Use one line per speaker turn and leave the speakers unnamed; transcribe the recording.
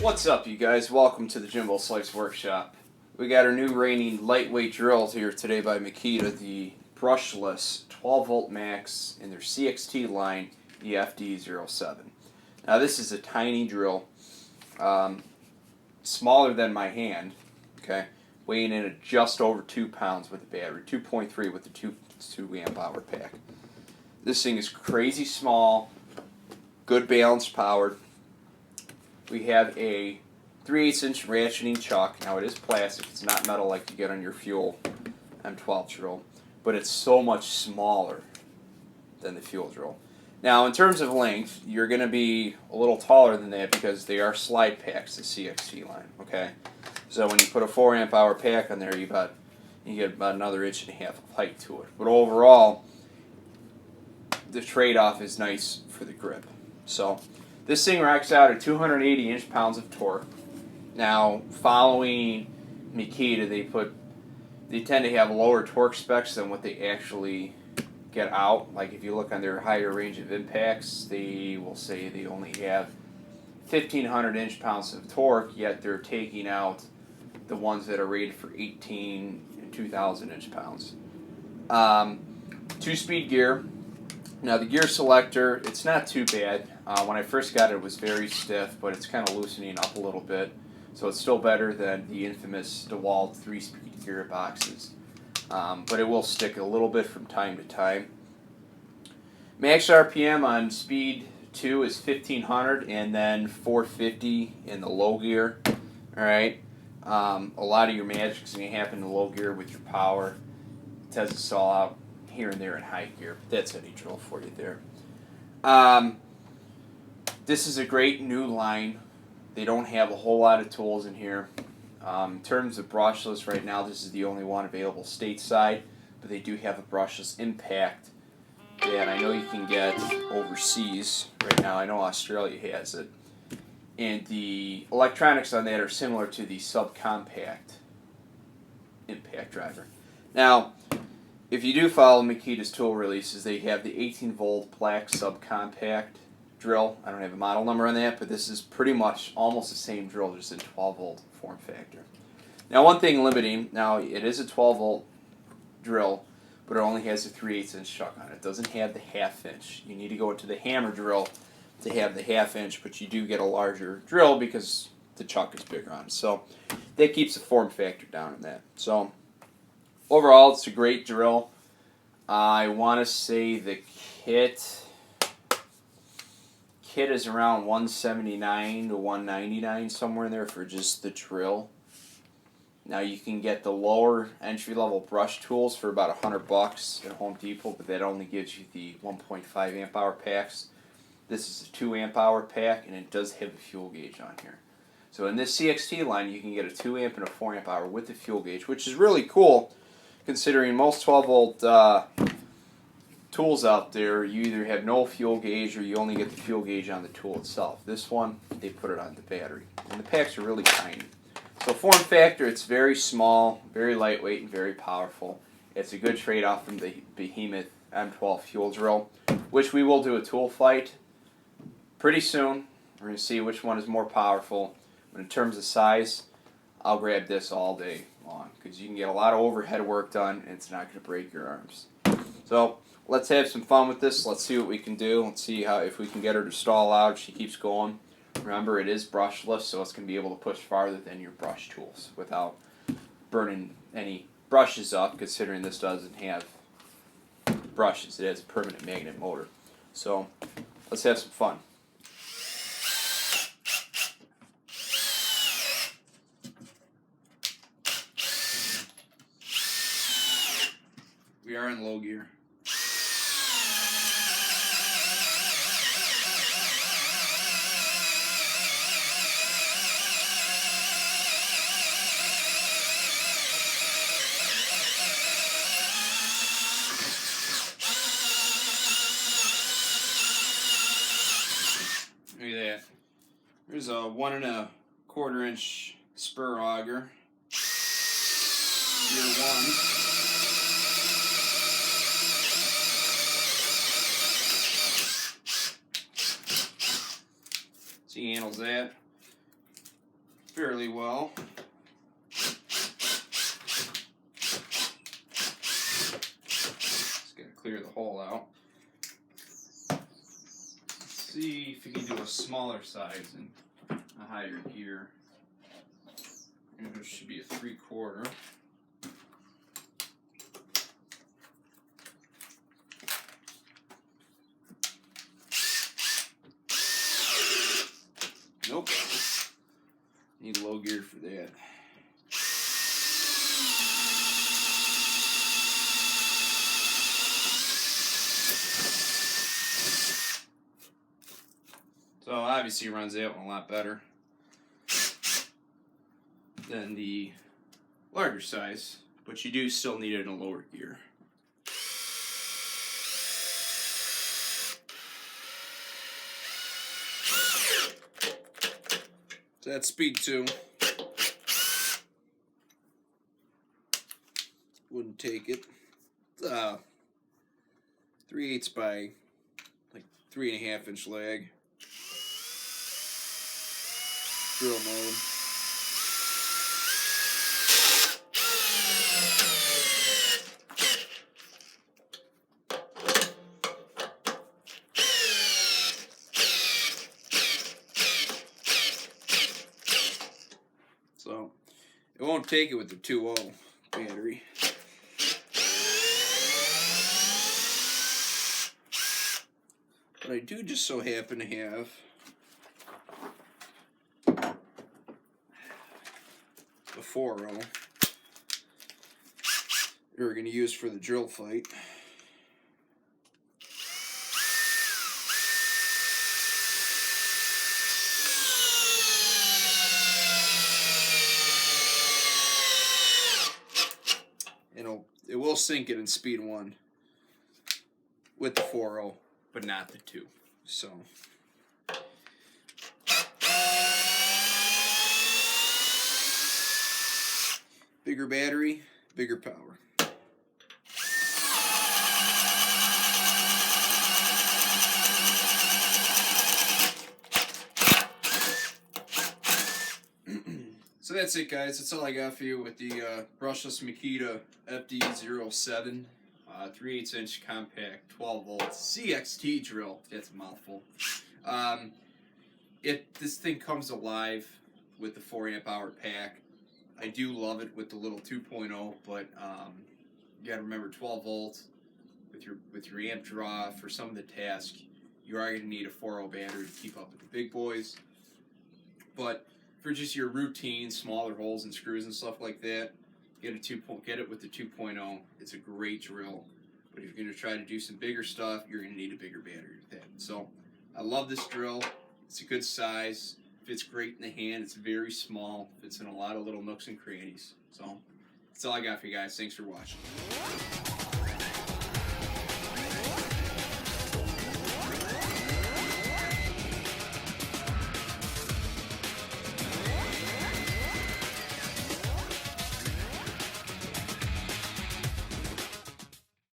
What's up, you guys? Welcome to the Jimbo Slice Workshop. We got our new reigning lightweight drills here today by Makita, the Brushless 12 volt max in their CXT line, the FD07. Now this is a tiny drill, smaller than my hand, okay, weighing in at just over 2 pounds with the battery, 2.3 with the 2 amp hour pack. This thing is crazy small, good balanced powered. We have a 3/8 inch ratcheting chuck. Now it is plastic, it's not metal like you get on your fuel M12 drill, but it's so much smaller than the fuel drill. Now in terms of length, you're going to be a little taller than that because they are slide packs, the CXT line, okay? So when you put a 4 amp hour pack on there, you get about another 1.5 inches of height to it. But overall, the trade-off is nice for the grip. So this thing racks out at 280 inch-pounds of torque. Now, following Makita, they tend to have lower torque specs than what they actually get out. Like if you look on their higher range of impacts, they will say they only have 1,500 inch-pounds of torque, yet they're taking out the ones that are rated for 18 and 2,000 inch-pounds. 2-speed gear. Now the gear selector, it's not too bad. When I first got it, it was very stiff, but it's kind of loosening up a little bit. So it's still better than the infamous DeWalt 3-speed gearboxes. But it will stick a little bit from time to time. Max RPM on speed 2 is 1,500 and then 450 in the low gear. Alright. A lot of your magic is going to happen in the low gear with your power. It tends to stall out here and there in high gear. That's any drill for you there. This is a great new line. They don't have a whole lot of tools in here. In terms of brushless right now, this is the only one available stateside, but they do have a brushless impact that I know you can get overseas right now. I know Australia has it. And the electronics on that are similar to the subcompact impact driver. Now, if you do follow Makita's tool releases, they have the 18 volt black subcompact drill. I don't have a model number on that, but this is pretty much almost the same drill, just in 12 volt form factor. Now one thing limiting, now it is a 12 volt drill, but it only has a 3/8 inch chuck on it. It doesn't have the 1/2 inch. You need to go into the hammer drill to have the 1/2 inch, but you do get a larger drill because the chuck is bigger on it. So that keeps the form factor down in that. So overall, it's a great drill. I want to say the kit is around $179 to $199, somewhere in there for just the drill. Now you can get the lower entry-level brush tools for about $100 at Home Depot, but that only gives you the 1.5 amp hour packs. This is a 2 amp hour pack, and it does have a fuel gauge on here. So in this CXT line, you can get a 2 amp and a 4 amp hour with the fuel gauge, which is really cool, considering most 12 volt tools out there, you either have no fuel gauge or you only get the fuel gauge on the tool itself. This one, they put it on the battery. And the packs are really tiny. So form factor, it's very small, very lightweight, and very powerful. It's a good trade-off from the behemoth M12 fuel drill, which we will do a tool fight pretty soon. We're going to see which one is more powerful. But in terms of size, I'll grab this all day long because you can get a lot of overhead work done and it's not going to break your arms. So let's have some fun with this. Let's see what we can do. Let's see if we can get her to stall out if she keeps going. Remember, it is brushless, so it's going to be able to push farther than your brush tools without burning any brushes up, considering this doesn't have brushes. It has a permanent magnet motor. So let's have some fun. We are in low gear. Look at that. There's a 1 1/4 inch spur auger. Gear 1. So he handles that. fairly well. Just gotta clear the hole out. Let's see if you can do a smaller size and a higher gear. And there should be a 3/4. Nope. Need low gear for that. So obviously runs that one a lot better than the larger size, but you do still need it in a lower gear. So that's speed 2. Wouldn't take it. 3/8 by like 3.5 inch lag. Drill mode. So it won't take it with the 2.0 battery. But I do just so happen to have the 4.0 we're going to use for the drill fight. It will sync it in speed 1 with the 4.0, but not the 2. So bigger battery, bigger power. So that's it, guys. That's all I got for you with the brushless Makita FD07 3/8 inch compact 12 volt CXT drill. That's a mouthful. This thing comes alive with the 4 amp hour pack. I do love it with the little 2.0, but you gotta remember 12 volt with your amp draw for some of the tasks. You are gonna need a 4.0 battery to keep up with the big boys. But for just your routine, smaller holes and screws and stuff like that, get it with the 2.0. It's a great drill. But if you're going to try to do some bigger stuff, you're going to need a bigger battery with that. So I love this drill. It's a good size. Fits great in the hand. It's very small. Fits in a lot of little nooks and crannies. So that's all I got for you guys. Thanks for watching.